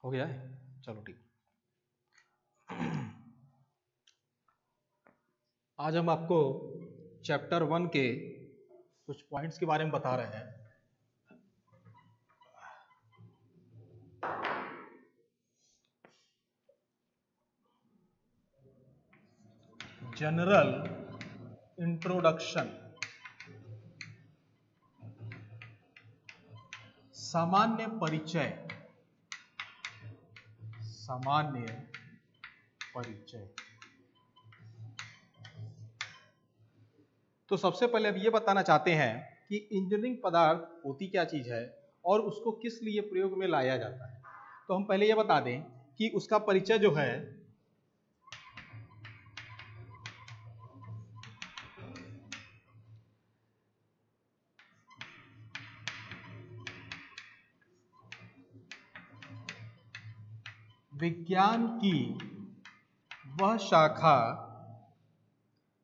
हो गया है, चलो ठीक। आज हम आपको चैप्टर 1 के कुछ पॉइंट्स के बारे में बता रहे हैं। जनरल इंट्रोडक्शन, सामान्य परिचय। सामान्य परिचय। तो सबसे पहले अब ये बताना चाहते हैं कि इंजीनियरिंग पदार्थ होती क्या चीज है और उसको किस लिए प्रयोग में लाया जाता है। तो हम पहले ये बता दें कि उसका परिचय जो है विज्ञान की वह शाखा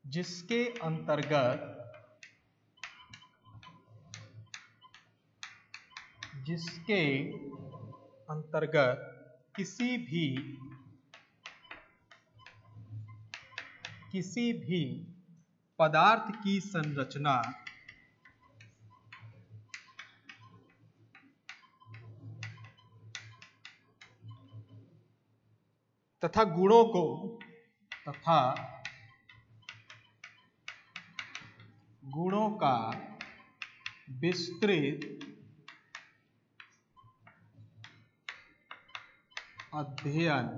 जिसके अंतर्गत किसी भी पदार्थ की संरचना तथा गुणों का विस्तृत अध्ययन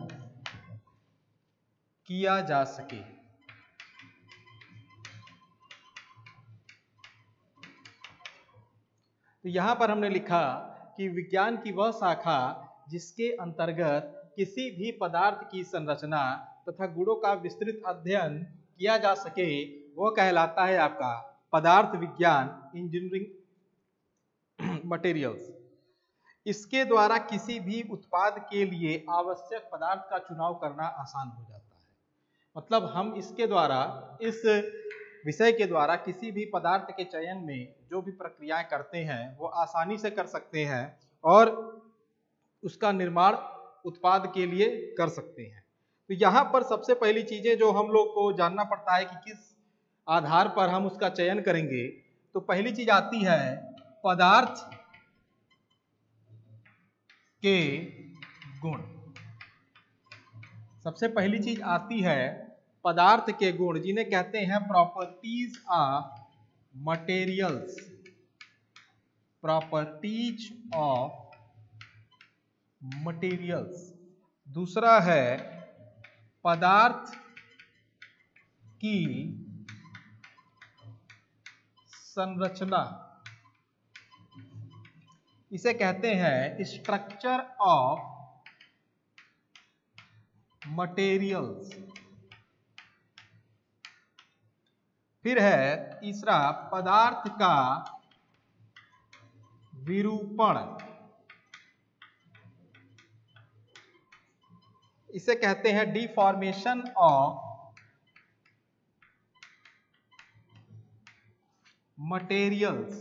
किया जा सके। तो यहां पर हमने लिखा कि विज्ञान की वह शाखा जिसके अंतर्गत किसी भी पदार्थ की संरचना तथा गुणों का विस्तृत अध्ययन किया जा सके वो कहलाता है आपका पदार्थ विज्ञान, इंजीनियरिंग मटेरियल्स। इसके द्वारा किसी भी उत्पाद के लिए आवश्यक पदार्थ का चुनाव करना आसान हो जाता है। मतलब हम इसके द्वारा, इस विषय के द्वारा किसी भी पदार्थ के चयन में जो भी प्रक्रियाएं करते हैं वो आसानी से कर सकते हैं और उसका निर्माण उत्पाद के लिए कर सकते हैं। तो यहाँ पर सबसे पहली चीजें जो हम लोग को जानना पड़ता है कि किस आधार पर हम उसका चयन करेंगे। तो पहली चीज आती है पदार्थ के गुण। सबसे पहली चीज आती है पदार्थ के गुण, जिन्हें कहते हैं properties of materials. Properties of materials. दूसरा है पदार्थ की संरचना, इसे कहते हैं स्ट्रक्चर ऑफ मटेरियल्स। फिर है तीसरा पदार्थ का विरूपण, इसे कहते हैं डिफॉर्मेशन ऑफ मटेरियल्स।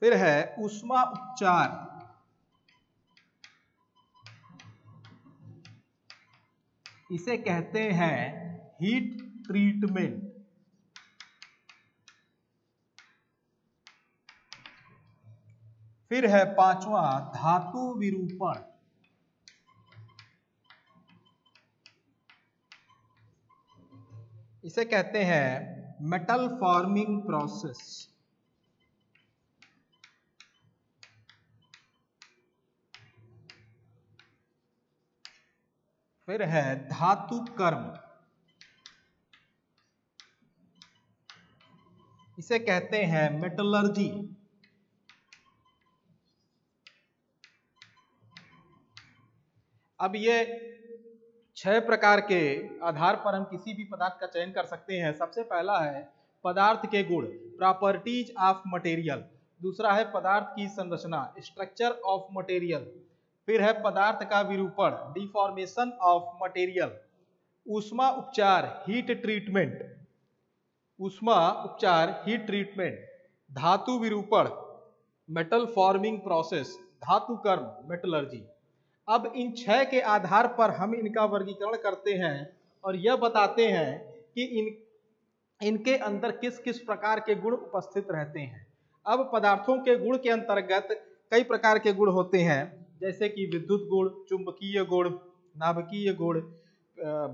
फिर है ऊष्मा उपचार, इसे कहते हैं हीट ट्रीटमेंट। फिर है पांचवा धातु विरूपण, इसे कहते हैं मेटल फॉर्मिंग प्रोसेस। फिर है धातु कर्म, इसे कहते हैं मेटलर्जी। अब ये 6 प्रकार के आधार पर हम किसी भी पदार्थ का चयन कर सकते हैं। सबसे पहला है पदार्थ के गुण, प्रॉपर्टीज ऑफ मटेरियल। दूसरा है पदार्थ की संरचना, स्ट्रक्चर ऑफ मटेरियल। फिर है पदार्थ का विरूपण, डिफॉर्मेशन ऑफ मटेरियल। ऊष्मा उपचार, हीट ट्रीटमेंट। ऊष्मा उपचार, हीट ट्रीटमेंट। धातु विरूपण, मेटल फॉर्मिंग प्रोसेस, धातु कर्म, मेटलर्जी। अब इन 6 के आधार पर हम इनका वर्गीकरण करते हैं और यह बताते हैं कि इनके अंदर किस किस प्रकार के गुण उपस्थित रहते हैं। अब पदार्थों के गुण के अंतर्गत कई प्रकार के गुण होते हैं, जैसे कि विद्युत गुण, चुंबकीय गुण, नाभिकीय गुण,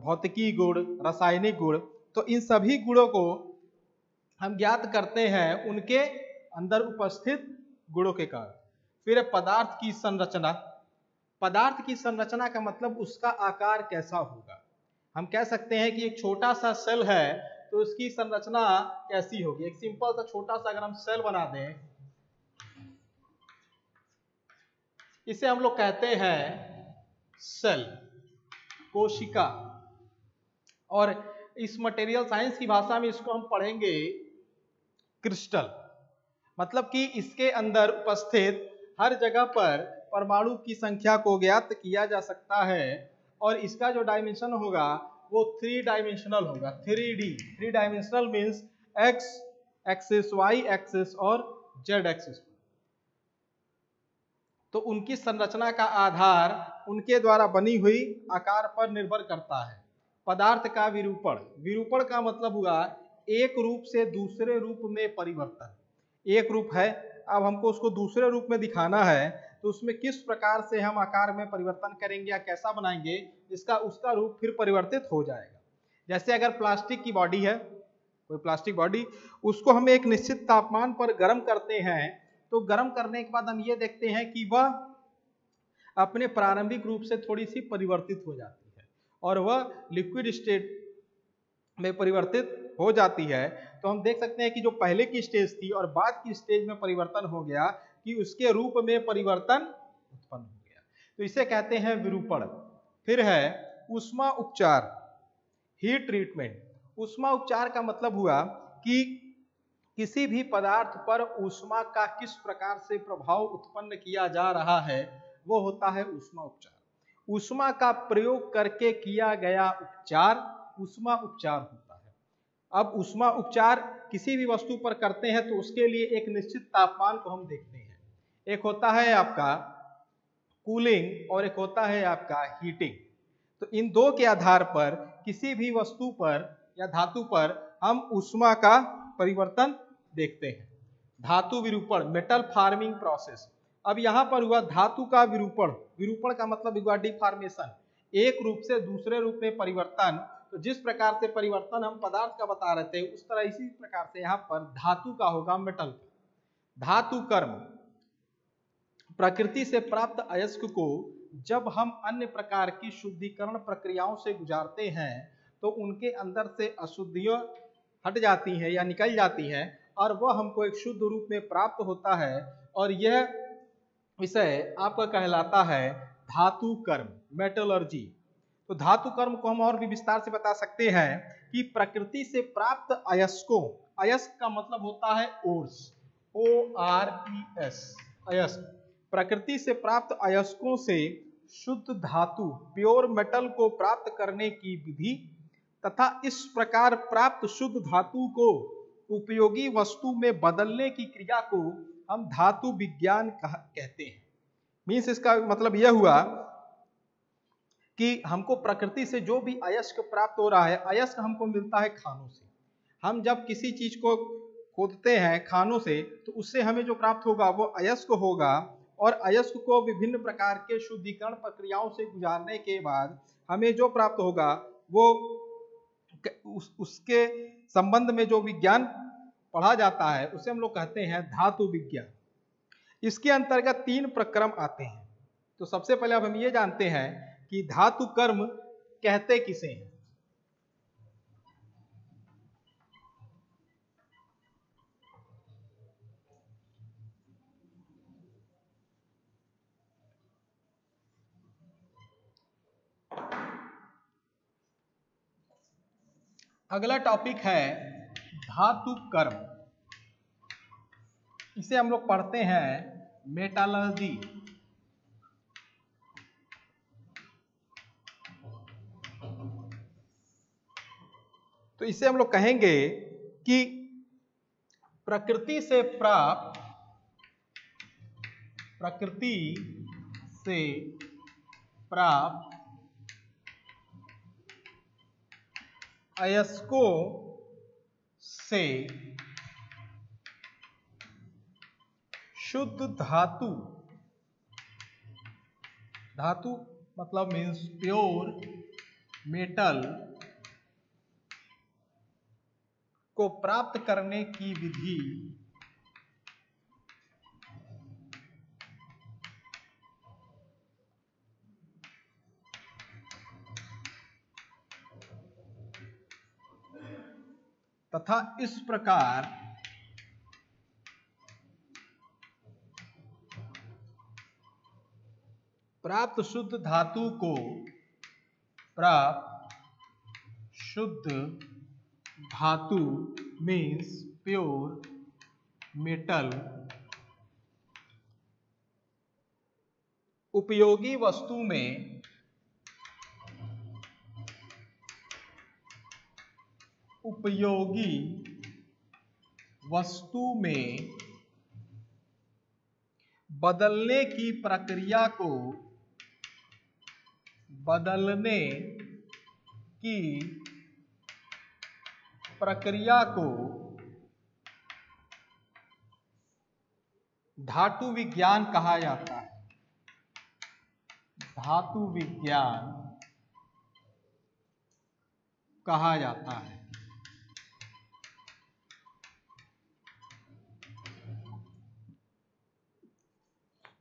भौतिकी गुण, रासायनिक गुण। तो इन सभी गुणों को हम ज्ञात करते हैं उनके अंदर उपस्थित गुणों के कारण। फिर पदार्थ की संरचना। पदार्थ की संरचना का मतलब उसका आकार कैसा होगा। हम कह सकते हैं कि एक छोटा सा सेल है तो उसकी संरचना कैसी होगी। एक सिंपल सा छोटा सा अगर हम सेल बना दें, इसे हम लोग कहते हैं सेल, कोशिका। और इस मटेरियल साइंस की भाषा में इसको हम पढ़ेंगे क्रिस्टल। मतलब कि इसके अंदर उपस्थित हर जगह पर परमाणु की संख्या को ज्ञात किया जा सकता है और इसका जो डायमेंशन होगा वो 3 डायमेंशनल होगा। 3D, 3 dimensional means X axis, Y axis और जेड एक्सिस। तो उनकी संरचना का आधार उनके द्वारा बनी हुई आकार पर निर्भर करता है। पदार्थ का विरूपण। विरूपण का मतलब हुआ एक रूप से दूसरे रूप में परिवर्तन। एक रूप है, अब हमको उसको दूसरे रूप में दिखाना है तो उसमें किस प्रकार से हम आकार में परिवर्तन करेंगे या कैसा बनाएंगे, इसका उसका रूप फिर परिवर्तित हो जाएगा। जैसे अगर प्लास्टिक की बॉडी है, कोई प्लास्टिक बॉडी, उसको हम एक निश्चित तापमान पर गर्म करते हैं तो गर्म करने के बाद हम ये देखते हैं कि वह अपने प्रारंभिक रूप से थोड़ी सी परिवर्तित हो जाती है और वह लिक्विड स्टेट में परिवर्तित हो जाती है। तो हम देख सकते हैं कि जो पहले की स्टेज थी और बाद की स्टेज में परिवर्तन हो गया कि उसके रूप में परिवर्तन उत्पन्न हो गया, तो इसे कहते हैं विरूपण। फिर है ऊष्मा उपचार, हीट ट्रीटमेंट। ऊष्मा उपचार का मतलब हुआ कि किसी भी पदार्थ पर ऊष्मा का किस प्रकार से प्रभाव उत्पन्न किया जा रहा है वो होता है ऊष्मा उपचार। ऊष्मा का प्रयोग करके किया गया उपचार ऊष्मा उपचार होता है। अब ऊष्मा उपचार किसी भी वस्तु पर करते हैं तो उसके लिए एक निश्चित तापमान को हम देखते हैं। एक होता है आपका कूलिंग और एक होता है आपका हीटिंग। तो इन दो के आधार पर किसी भी वस्तु पर या धातु पर हम ऊष्मा का परिवर्तन देखते हैं। धातु विरूपण, मेटल फार्मिंग प्रोसेस। अब यहां पर हुआ धातु का विरूपण। विरूपण का मतलब हुआ डिफॉर्मेशन, एक रूप से दूसरे रूप में परिवर्तन। तो जिस प्रकार से परिवर्तन हम पदार्थ का बता रहे थे उस तरह इसी प्रकार से यहाँ पर धातु का होगा, मेटल का। धातु कर्म, प्रकृति से प्राप्त अयस्क को जब हम अन्य प्रकार की शुद्धिकरण प्रक्रियाओं से गुजारते हैं तो उनके अंदर से अशुद्धियां हट जाती हैं या निकल जाती हैं और वह हमको एक शुद्ध रूप में प्राप्त होता है। और यह विषय आपका कहलाता है धातु कर्म, मेटलर्जी। तो धातु कर्म को हम और भी विस्तार से बता सकते हैं कि प्रकृति से प्राप्त अयस्कों, अयस्क का मतलब होता है ओर्स, ORES, अयस्क। प्रकृति से प्राप्त अयस्कों से शुद्ध धातु, प्योर मेटल को प्राप्त करने की विधि तथा इस प्रकार प्राप्त शुद्ध धातु को उपयोगी वस्तु में बदलने की क्रिया को हम धातु विज्ञान कहते हैं। मीन्स इसका मतलब यह हुआ कि हमको प्रकृति से जो भी अयस्क प्राप्त हो रहा है, अयस्क हमको मिलता है खानों से। हम जब किसी चीज को खोदते हैं खानों से तो उससे हमें जो प्राप्त होगा वो अयस्क होगा और अयस्क को विभिन्न प्रकार के शुद्धिकरण प्रक्रियाओं से गुजारने के बाद हमें जो प्राप्त होगा वो उसके संबंध में जो विज्ञान पढ़ा जाता है उसे हम लोग कहते हैं धातु विज्ञान। इसके अंतर्गत 3 प्रक्रम आते हैं। तो सबसे पहले अब हम ये जानते हैं कि धातु कर्म कहते किसे हैं। अगला टॉपिक है धातु कर्म। इसे हम लोग पढ़ते हैं मेटालर्जी। तो इसे हम लोग कहेंगे कि प्रकृति से प्राप्त प्रकृति से प्राप्त अयस्कों से शुद्ध धातु, धातु मतलब मीन्स प्योर मेटल को प्राप्त करने की विधि तथा इस प्रकार प्राप्त शुद्ध धातु को प्राप्त शुद्ध धातु मीन्स प्योर मेटल उपयोगी वस्तु में बदलने की प्रक्रिया को धातु विज्ञान कहा जाता है। धातु विज्ञान कहा जाता है।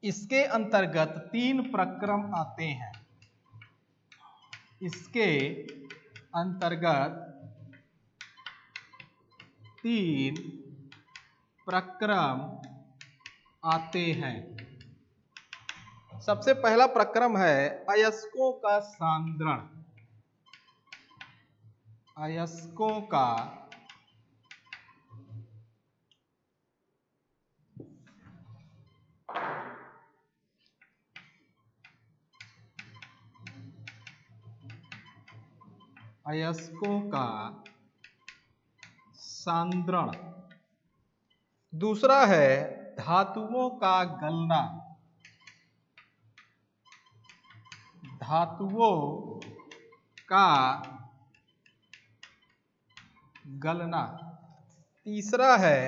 इसके अंतर्गत 3 प्रक्रम आते हैं। इसके अंतर्गत 3 प्रक्रम आते हैं। सबसे पहला प्रक्रम है अयस्कों का सांद्रण। अयस्कों का सांद्रण। दूसरा है धातुओं का गलना। धातुओं का गलना। तीसरा है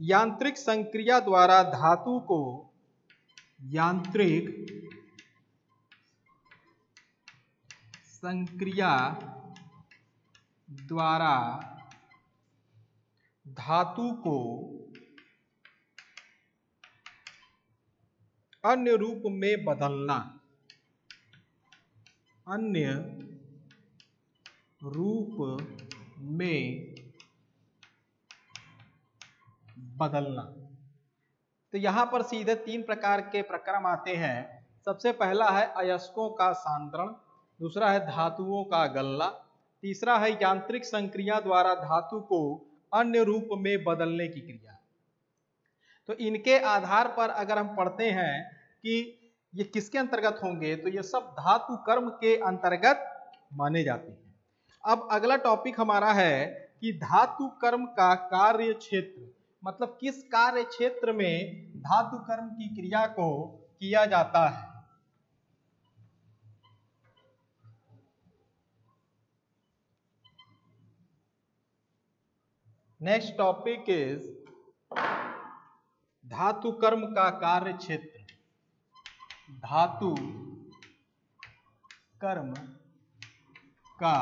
यांत्रिक संक्रिया द्वारा धातु को अन्य रूप में बदलना। अन्य रूप में बदलना। तो यहां पर सीधे 3 प्रकार के प्रक्रम आते हैं। सबसे पहला है अयस्कों का सांद्रण, दूसरा है धातुओं का गलना, तीसरा है यांत्रिक संक्रिया द्वारा धातु को अन्य रूप में बदलने की क्रिया। तो इनके आधार पर अगर हम पढ़ते हैं कि ये किसके अंतर्गत होंगे, तो ये सब धातु कर्म के अंतर्गत माने जाते हैं। अब अगला टॉपिक हमारा है कि धातु कर्म का कार्य क्षेत्र, मतलब किस कार्य क्षेत्र में धातु कर्म की क्रिया को किया जाता है। नेक्स्ट टॉपिक इज धातु कर्म का कार्य क्षेत्र। धातु कर्म का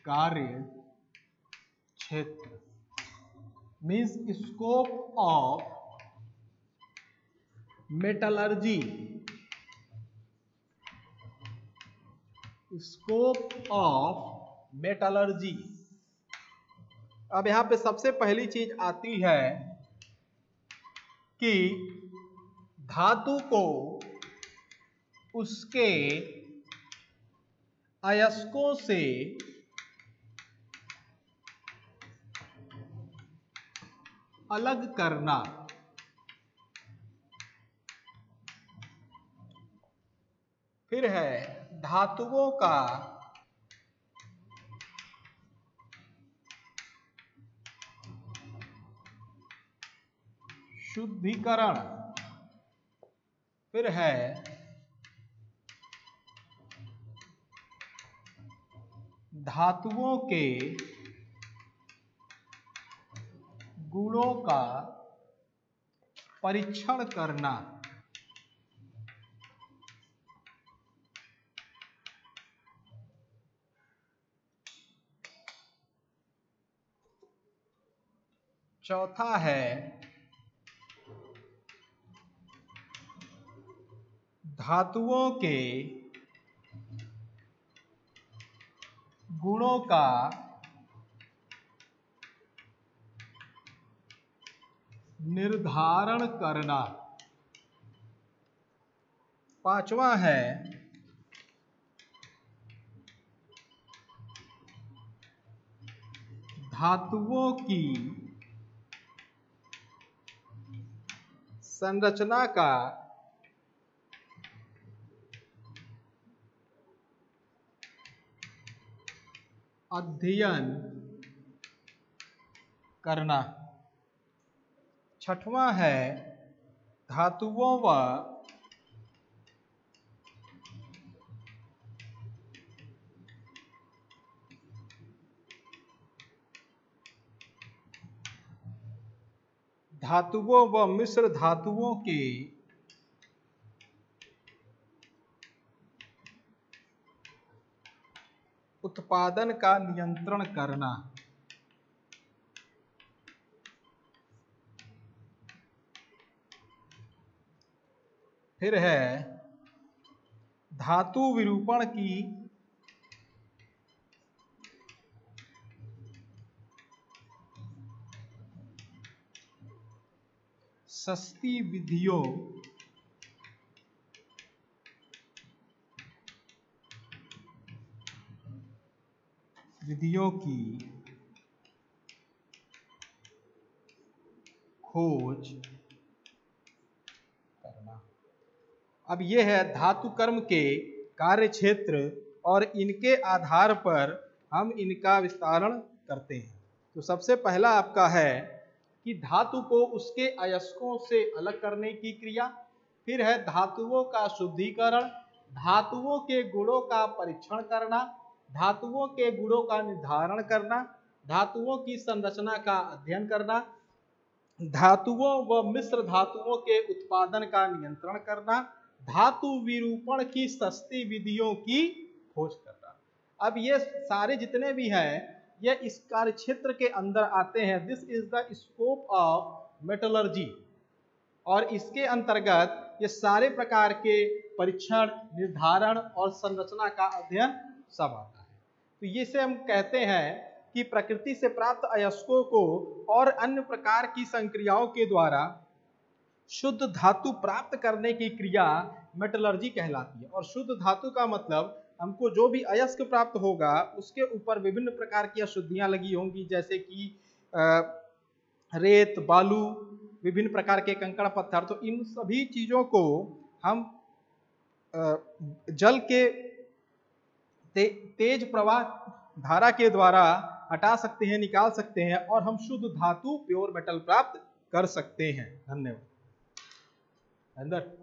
कार्य क्षेत्र means scope of metallurgy. Scope of metallurgy. अब यहां पे सबसे पहली चीज आती है कि धातु को उसके अयस्कों से अलग करना। फिर है धातुओं का शुद्धिकरण। फिर है धातुओं के गुणों का परीक्षण करना। चौथा है धातुओं के गुणों का निर्धारण करना। पांचवा है धातुओं की संरचना का अध्ययन करना। छठवां है धातुओं व मिश्र धातुओं के उत्पादन का नियंत्रण करना। फिर है धातु विरूपण की सस्ती विधियों की खोज करना। अब यह है धातु कर्म के कार्य क्षेत्र और इनके आधार पर हम इनका विस्तारण करते हैं। तो सबसे पहला आपका है कि धातु को उसके अयस्कों से अलग करने की क्रिया। फिर है धातुओं का शुद्धिकरण, धातुओं के गुणों का परीक्षण करना, धातुओं के गुणों का निर्धारण करना, धातुओं की संरचना का अध्ययन करना, धातुओं व मिश्र धातुओं के उत्पादन का नियंत्रण करना, धातु विरूपण की सस्ती विधियों की खोज करना। अब ये सारे जितने भी हैं ये इस कार्य क्षेत्र के अंदर आते हैं। This is the scope of metallurgy. और इसके अंतर्गत ये सारे प्रकार के परीक्षण, निर्धारण और संरचना का अध्ययन सब आता है। तो ये से हम कहते हैं कि प्रकृति से प्राप्त अयस्कों को और अन्य प्रकार की संक्रियाओं के द्वारा शुद्ध धातु प्राप्त करने की क्रिया मेटलर्जी कहलाती है। और शुद्ध धातु का मतलब हमको जो भी अयस्क प्राप्त होगा उसके ऊपर विभिन्न प्रकार की अशुद्धियां लगी होंगी, जैसे कि रेत, बालू, विभिन्न प्रकार के कंकड़ पत्थर। तो इन सभी चीजों को हम जल के तेज प्रवाह धारा के द्वारा हटा सकते हैं, निकाल सकते हैं और हम शुद्ध धातु, प्योर मेटल प्राप्त कर सकते हैं। धन्यवाद। अंदर